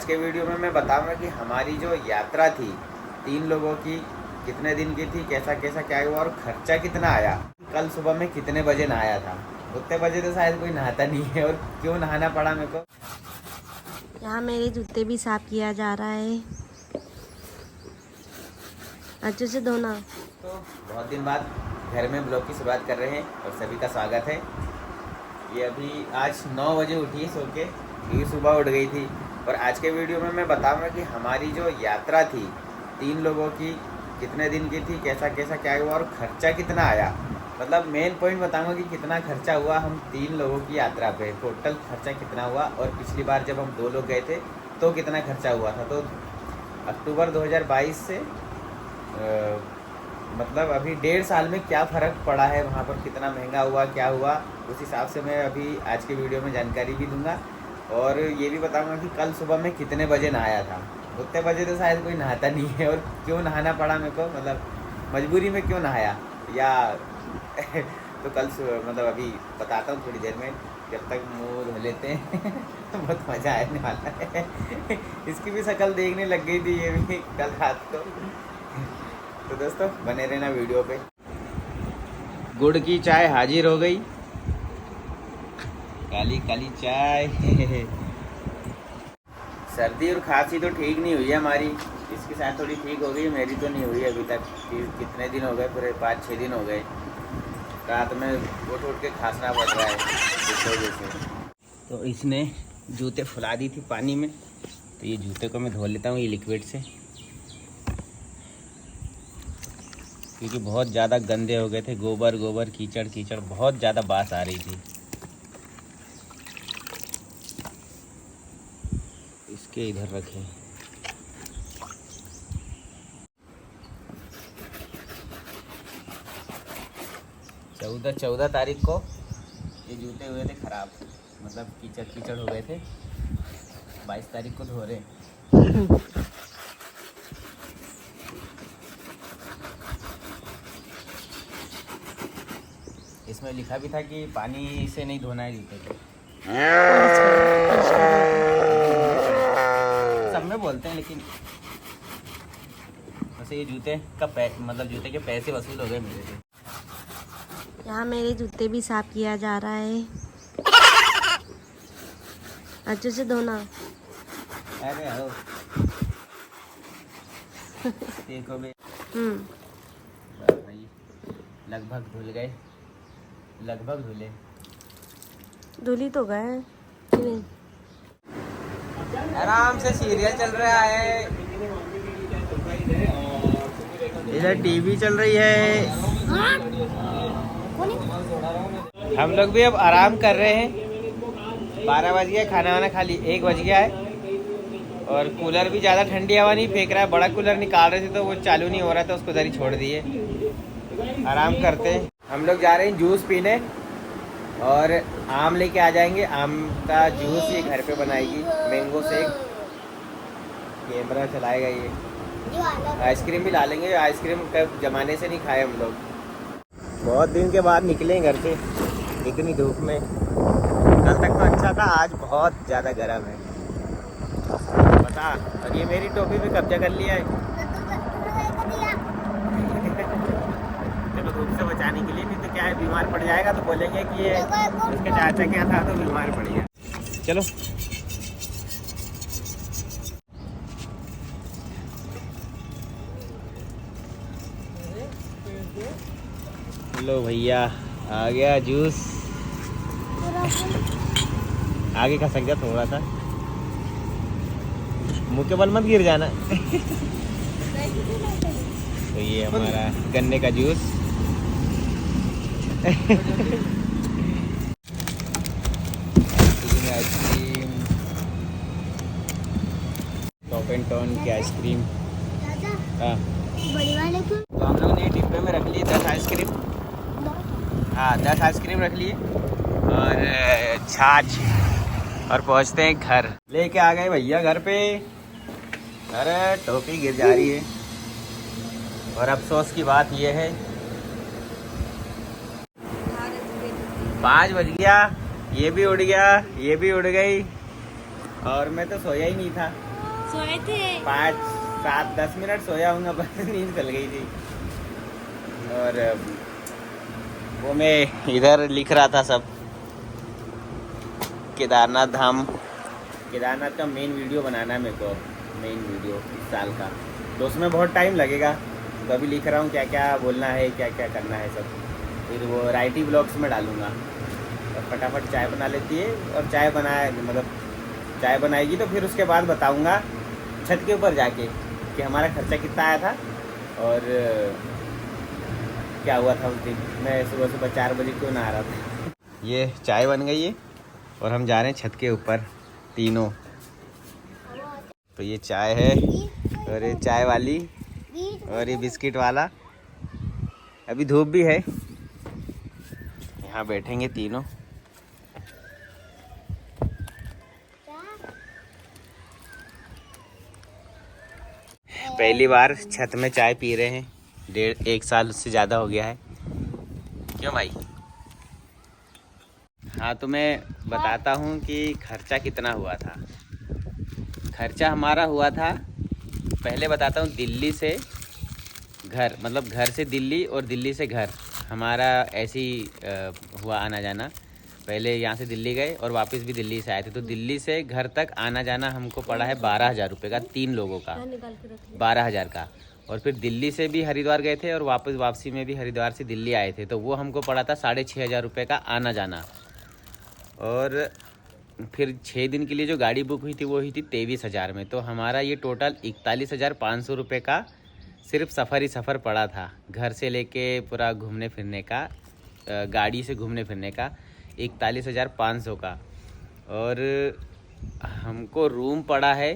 आज के वीडियो में मैं बताऊंगा कि हमारी जो यात्रा थी 3 लोगों की कितने दिन की थी, कैसा कैसा क्या हुआ और खर्चा कितना आया। कल सुबह में कितने बजे नहाया था, उतने बजे तो शायद कोई नहाता नहीं है, और क्यों नहाना पड़ा मेरे को। यहाँ मेरे जूते भी साफ किया जा रहा है, अच्छे से धोना। तो बहुत दिन बाद घर में ब्लॉग की शुरुआत कर रहे हैं और सभी का स्वागत है। ये अभी आज 9 बजे उठी सो के, क्योंकि सुबह उठ गई थी। और आज के वीडियो में मैं बताऊंगा कि हमारी जो यात्रा थी 3 लोगों की कितने दिन की थी, कैसा कैसा क्या हुआ और खर्चा कितना आया। मतलब मेन पॉइंट बताऊंगा कि कितना खर्चा हुआ हम 3 लोगों की यात्रा पे, टोटल खर्चा कितना हुआ। और पिछली बार जब हम 2 लोग गए थे तो कितना खर्चा हुआ था। तो अक्टूबर 2022 से मतलब अभी 1.5 साल में क्या फ़र्क पड़ा है, वहाँ पर कितना महंगा हुआ, क्या हुआ, उस हिसाब से मैं अभी आज के वीडियो में जानकारी भी दूंगा। और ये भी बताऊंगा कि कल सुबह में कितने बजे नहाया था। उतने बजे तो शायद कोई नहाता नहीं है, और क्यों नहाना पड़ा मेरे को, मतलब मजबूरी में क्यों नहाया या तो कल मतलब अभी बताता हूँ थोड़ी देर में, जब तक मुँह धो लेते हैं तो बहुत मज़ा आने वाला है। इसकी भी शक्ल देखने लग गई थी ये भी कल रात को। तो दोस्तों बने रहना वीडियो पे। गुड़ की चाय हाजिर हो गई, काली काली चाय। सर्दी और खांसी तो ठीक नहीं हुई है हमारी, इसके साथ थोड़ी ठीक हो गई, मेरी तो नहीं हुई अभी तक। कितने दिन हो गए, पूरे 5-6 दिन हो गए। रात में उठ के खांसना पड़ रहा है इस वजह से। तो इसने जूते फुला दी थी पानी में, तो ये जूते को मैं धो लेता हूँ ये लिक्विड से, क्योंकि बहुत ज़्यादा गंदे हो गए थे। गोबर गोबर कीचड़ कीचड़, बहुत ज़्यादा बास आ रही थी। इसके इधर रखें। चौदह तारीख को ये जूते हुए थे ख़राब, मतलब कीचड़ कीचड़ हो गए थे। 22 तारीख को धो रहे। इसमें लिखा भी था कि पानी से नहीं धोना है जूते को, सब में बोलते हैं, लेकिन वैसे ये जूते का मतलब जूते के पैसे वसूल हो गए मेरे से। यहाँ मेरे जूते भी साफ किया जा रहा है, अच्छे से धोना। अरे आओ देखो भाई, लगभग धुल गए, लगभग धुले। धुली तो गए कि नहीं? आराम से सीरियल चल रहा है, इधर टीवी चल रही है। हम लोग भी अब आराम कर रहे हैं। 12 बज गया, खाना वाना खा ली, 1 बज गया है। और कूलर भी ज़्यादा ठंडी हवा नहीं फेंक रहा है। बड़ा कूलर निकाल रहे थे तो वो चालू नहीं हो रहा था, उसको उधर ही छोड़ दिए। आराम करते हैं। हम लोग जा रहे हैं जूस पीने, और आम लेके आ जाएंगे। आम का जूस ये घर पे बनाएगी, मैंगो शेक। कैमरा चलाएगा ये। आइसक्रीम भी ला लेंगे, आइसक्रीम कब ज़माने से नहीं खाए हम लोग। बहुत दिन के बाद निकले घर से इतनी धूप में। कल तक तो अच्छा था, आज बहुत ज़्यादा गर्म है बता। और ये मेरी टोपी भी कब्जा कर लिया है धूप से बचाने के लिए, नहीं तो क्या है बीमार पड़ जाएगा, तो बोलेंगे कि ये उसके चाचा क्या था तो बीमार पड़ गया। चलो लो भैया, आ गया जूस। आगे का सक जा थोड़ा सा, मुंह के बल मत गिर जाना। तो ये हमारा गन्ने का juice. Ice cream, top and town की आइसक्रीम। हाँ, तो हम लोग ने डिब्बे में रख लिए 10 आइसक्रीम। हाँ, 10 आइसक्रीम रख लिए और छाछ, और पहुँचते हैं घर। लेके आ गए भैया घर पे। अरे टोपी गिर जा रही है। और अफसोस की बात यह है 5 बज गया, ये भी उड़ गया, ये भी उड़ गई। और मैं तो सोया ही नहीं था। सोए थे 5, 7, 10 मिनट सोया हूँ, बस नींद चल गई थी। और वो मैं इधर लिख रहा था सब, केदारनाथ धाम, केदारनाथ का मेन वीडियो बनाना है मेरे को, मेन वीडियो इस साल का, तो उसमें बहुत टाइम लगेगा। तो अभी लिख रहा हूँ क्या क्या बोलना है, क्या क्या करना है सब, फिर वो राइटी ब्लॉग्स में डालूँगा। और फटाफट चाय बना लेती है, और चाय बनाए मतलब चाय बनाएगी तो फिर उसके बाद बताऊँगा छत के ऊपर जाके कि हमारा खर्चा कितना आया था और क्या हुआ था उस दिन। मैं सुबह सुबह 4 बजे क्यों ना आ रहा था। ये चाय बन गई है और हम जा रहे हैं छत के ऊपर तीनों। तो ये चाय है और ये चाय वाली और ये बिस्किट वाला। अभी धूप भी है, यहाँ बैठेंगे तीनों। पहली बार छत में चाय पी रहे हैं, 1.5 साल उससे ज़्यादा हो गया है। क्यों भाई? हाँ, तो मैं बताता हूँ कि खर्चा कितना हुआ था। खर्चा हमारा हुआ था, पहले बताता हूँ, दिल्ली से घर, मतलब घर से दिल्ली और दिल्ली से घर, हमारा ऐसे ही हुआ आना जाना। पहले यहाँ से दिल्ली गए और वापस भी दिल्ली से आए थे, तो दिल्ली से घर तक आना जाना हमको पड़ा है 12,000 रुपये का, 3 लोगों का 12,000 का। और फिर दिल्ली से भी हरिद्वार गए थे और वापसी में भी हरिद्वार से दिल्ली आए थे, तो वो हमको पड़ा था 6,500 रुपये का आना जाना। और फिर 6 दिन के लिए जो गाड़ी बुक हुई थी वो हुई थी 23,000 में। तो हमारा ये टोटल 41,500 रुपये का सिर्फ सफ़र ही सफ़र पड़ा था, घर से लेके पूरा घूमने फिरने का, गाड़ी से घूमने फिरने का 41,500 का। और हमको रूम पड़ा है,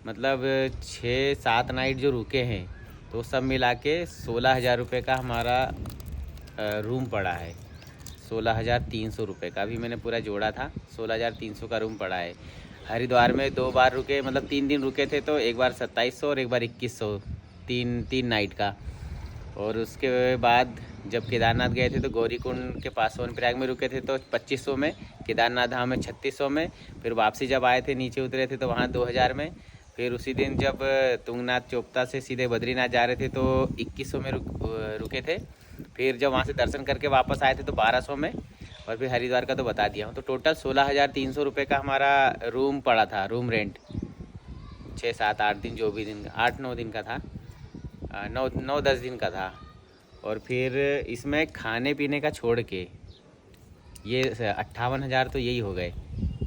मतलब 6-7 नाइट जो रुके हैं, तो सब मिला के 16,000 रुपये का हमारा रूम पड़ा है। 16,300 रुपये का, अभी मैंने पूरा जोड़ा था, 16,300 का रूम पड़ा है। हरिद्वार में 2 बार रुके, मतलब 3 दिन रुके थे, तो एक बार 2700 और एक बार 2100, तीन नाइट का। और उसके बाद जब केदारनाथ गए थे तो गौरीकुंड के पास सोनप्रयाग में रुके थे तो 2500 में, केदारनाथ धाम में 3600 में। फिर वापसी जब आए थे नीचे उतरे थे तो वहाँ 2000 में। फिर उसी दिन जब तुंगनाथ चोपता से सीधे बद्रीनाथ जा रहे थे तो 2100 में रुके थे। फिर जब वहाँ से दर्शन करके वापस आए थे तो 1200 में। और फिर हरिद्वार का तो बता दिया हूँ। तो टोटल 16,300 रुपये का हमारा रूम पड़ा था, रूम रेंट। 6-7-8 दिन, जो भी दिन, 8-9 दिन का था, 9-10 दिन का था। और फिर इसमें खाने पीने का छोड़ के ये 58,000 तो यही हो गए।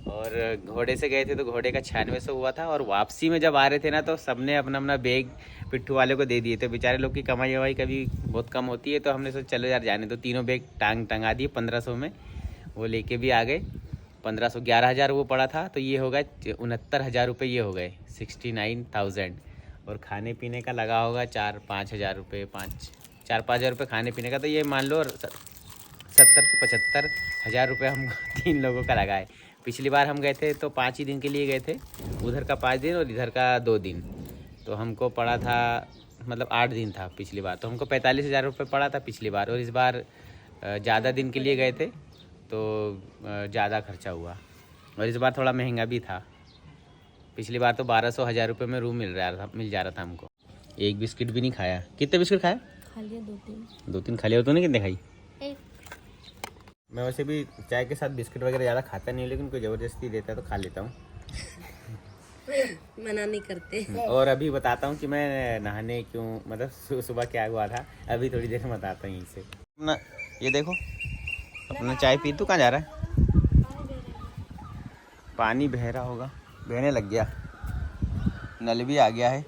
और घोड़े से गए थे तो घोड़े का 9600 हुआ था। और वापसी में जब आ रहे थे ना, तो सबने अपना अपना बैग पिट्ठू वाले को दे दिए थे। बेचारे लोग की कमाई वमाई कभी बहुत कम होती है, तो हमने सोचा चलो यार जाने, तो तीनों बैग टंगा दिए 1500 में, वो लेके भी आ गए। 1500, 11,000 वो पड़ा था, तो ये हो गए 69,000 रुपये, ये हो गए 69,000। और खाने पीने का लगा होगा 4-5 हज़ार रुपये, 4-5 हज़ार रुपये खाने पीने का। तो ये मान लो 70 से 75 हज़ार रुपये हम 3 लोगों का लगा है। पिछली बार हम गए थे तो 5 ही दिन के लिए गए थे, उधर का 5 दिन और इधर का 2 दिन, तो हमको पड़ा था, मतलब 8 दिन था पिछली बार, तो हमको 45,000 रुपये पड़ा था पिछली बार। और इस बार ज़्यादा दिन के लिए गए थे तो ज़्यादा खर्चा हुआ। और इस बार थोड़ा महंगा भी था। पिछली बार तो 1200-1000 रुपये में रूम मिल जा रहा था हमको। एक बिस्किट भी नहीं खाया। कितने बिस्किट खाया? खा लिए 2-3। 2-3 खा लिया। तूने कितने खाई? 1। मैं वैसे भी चाय के साथ बिस्किट वगैरह ज़्यादा खाता नहीं, लेकिन कोई ज़बरदस्ती देता है तो खा लेता हूँ। मना नहीं करते। और अभी बताता हूँ कि मैं नहाने क्यों, मतलब सुबह क्या हुआ था, अभी थोड़ी देर में बताता हूँ इसे ना। ये देखो अपना चाय पी, तू कहाँ जा रहा है? पानी बह रहा होगा, बहने लग गया, नल भी आ गया है।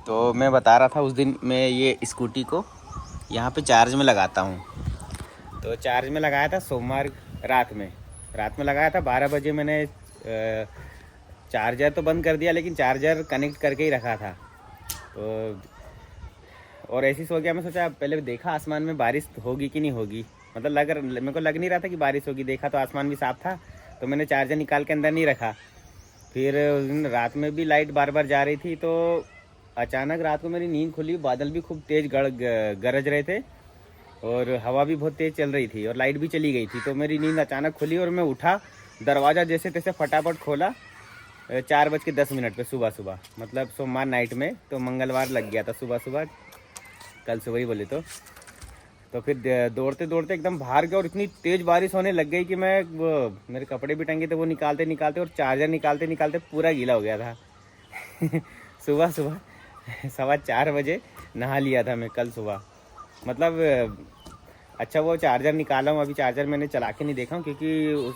तो मैं बता रहा था, उस दिन मैं ये स्कूटी को यहाँ पे चार्ज में लगाता हूँ। तो चार्ज में लगाया था सोमवार रात में लगाया था 12 बजे। मैंने चार्जर तो बंद कर दिया, लेकिन चार्जर कनेक्ट करके ही रखा था। तो और ऐसे सो गया। मैं सोचा, पहले देखा आसमान में बारिश होगी कि नहीं होगी, मतलब मेरे को लग नहीं रहा था कि बारिश होगी। देखा तो आसमान भी साफ था, तो मैंने चार्जर निकाल के अंदर नहीं रखा। फिर उस दिन रात में भी लाइट बार बार जा रही थी, तो अचानक रात को मेरी नींद खुली। बादल भी खूब तेज़ गरज रहे थे और हवा भी बहुत तेज़ चल रही थी और लाइट भी चली गई थी। तो मेरी नींद अचानक खुली और मैं उठा दरवाज़ा जैसे तैसे फटाफट खोला 4:10 पे सुबह, मतलब सोमवार नाइट में, तो मंगलवार लग गया था सुबह, कल सुबह ही बोले तो फिर दौड़ते दौड़ते एकदम बाहर गया और इतनी तेज़ बारिश होने लग गई कि मैं वो मेरे कपड़े भी टंगे थे वो निकालते और चार्जर निकालते पूरा गीला हो गया था। सुबह 4:15 बजे नहा लिया था मैं कल सुबह। मतलब अच्छा वो चार्जर निकाला हूँ, अभी चार्जर मैंने चला के नहीं देखा हूँ क्योंकि उस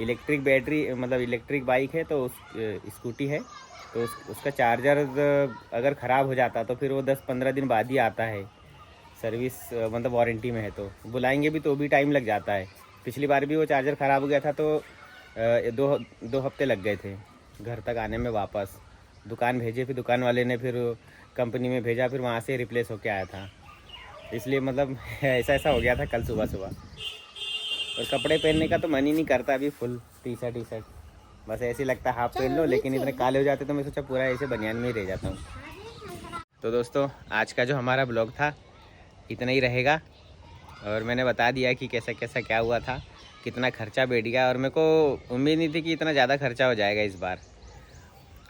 इलेक्ट्रिक बैटरी मतलब इलेक्ट्रिक बाइक है तो स्कूटी है तो उसका चार्जर अगर ख़राब हो जाता तो फिर वो 10-15 दिन बाद ही आता है, सर्विस मतलब वारंटी में है, तो बुलाएंगे भी तो भी टाइम लग जाता है। पिछली बार भी वो चार्जर ख़राब हो गया था तो 2 हफ्ते लग गए थे घर तक आने में वापस। दुकान भेजे, फिर दुकान वाले ने फिर कंपनी में भेजा, फिर वहाँ से रिप्लेस होके आया था। इसलिए मतलब ऐसा हो गया था कल सुबह। और कपड़े पहनने का तो मन ही नहीं करता अभी, फुल टी शर्ट बस ऐसे लगता है हाफ पहन लो, लेकिन इतने काले हो जाते तो मैं सोचा पूरा ऐसे बनियान में ही रह जाता हूँ। तो दोस्तों आज का जो हमारा ब्लॉग था इतना ही रहेगा और मैंने बता दिया कि कैसा क्या हुआ था, कितना खर्चा बैठ गया और मेरे को उम्मीद नहीं थी कि इतना ज़्यादा खर्चा हो जाएगा इस बार।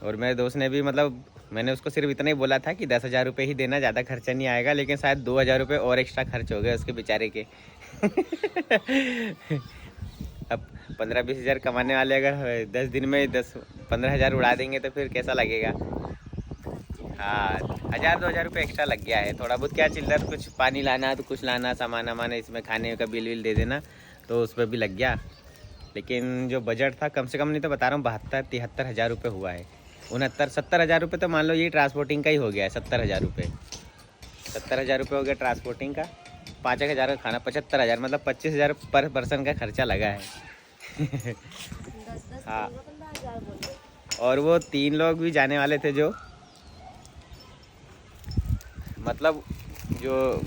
और मेरे दोस्त ने भी मतलब मैंने उसको सिर्फ इतना ही बोला था कि 10,000 रुपये ही देना, ज़्यादा खर्चा नहीं आएगा, लेकिन शायद 2,000 रुपये और एक्स्ट्रा खर्च हो गए उसके बेचारे के। अब 15-20 हज़ार कमाने वाले अगर 10 दिन में 10-15 हज़ार उड़ा देंगे तो फिर कैसा लगेगा। हाँ 1,000-2,000 रुपये एक्स्ट्रा लग गया है, थोड़ा बहुत क्या चिल्लर कुछ पानी लाना तो कुछ लाना सामान इसमें खाने का बिल दे देना तो उस पर भी लग गया। लेकिन जो बजट था कम से कम नहीं तो बता रहा हूँ 72-73 हज़ार रुपये हुआ है। 69-70 हज़ार रुपये तो मान लो ये ट्रांसपोर्टिंग का ही हो गया है। 70 हज़ार रुपये हो गया ट्रांसपोर्टिंग का, 5 हज़ार का खाना, 75 हज़ार मतलब 25 हज़ार पर पर्सन का खर्चा लगा है। हाँ और वो 3 लोग भी जाने वाले थे जो मतलब जो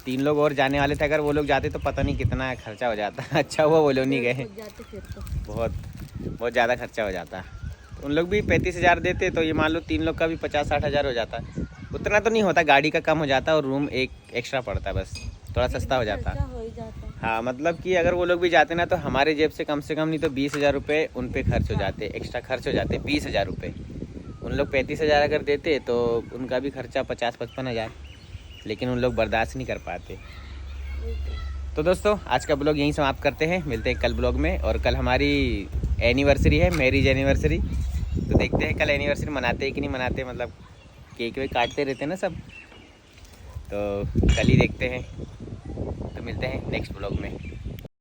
3 लोग और जाने वाले थे, अगर वो लोग जाते तो पता नहीं कितना खर्चा हो जाता। अच्छा हुआ वो लोग नहीं गए, बहुत ज़्यादा खर्चा हो जाता। तो उन लोग भी 35 हज़ार देते तो ये मान लो 3 लोग का भी 50-60 हज़ार हो जाता। उतना तो नहीं होता, गाड़ी का कम हो जाता और रूम एक एक्स्ट्रा पड़ता, बस थोड़ा सस्ता हो जाता। हाँ मतलब कि अगर वो लोग भी जाते ना तो हमारे जेब से कम नहीं तो 20 हज़ार रुपये उन पे खर्च हो जाते, एक्स्ट्रा खर्च हो जाते 20 हज़ार रुपये। उन लोग 35 हज़ार अगर देते तो उनका भी खर्चा 50-55 हज़ार, लेकिन उन लोग बर्दाश्त नहीं कर पाते। तो दोस्तों आज का ब्लॉग यहीं समाप्त करते हैं, मिलते हैं कल ब्लॉग में। और कल हमारी एनिवर्सरी है, मैरिज एनिवर्सरी, तो देखते हैं कल एनिवर्सरी मनाते हैं कि नहीं मनाते, मतलब केक वेक काटते रहते हैं ना सब, तो कल ही देखते हैं। तो मिलते हैं नेक्स्ट ब्लॉग में।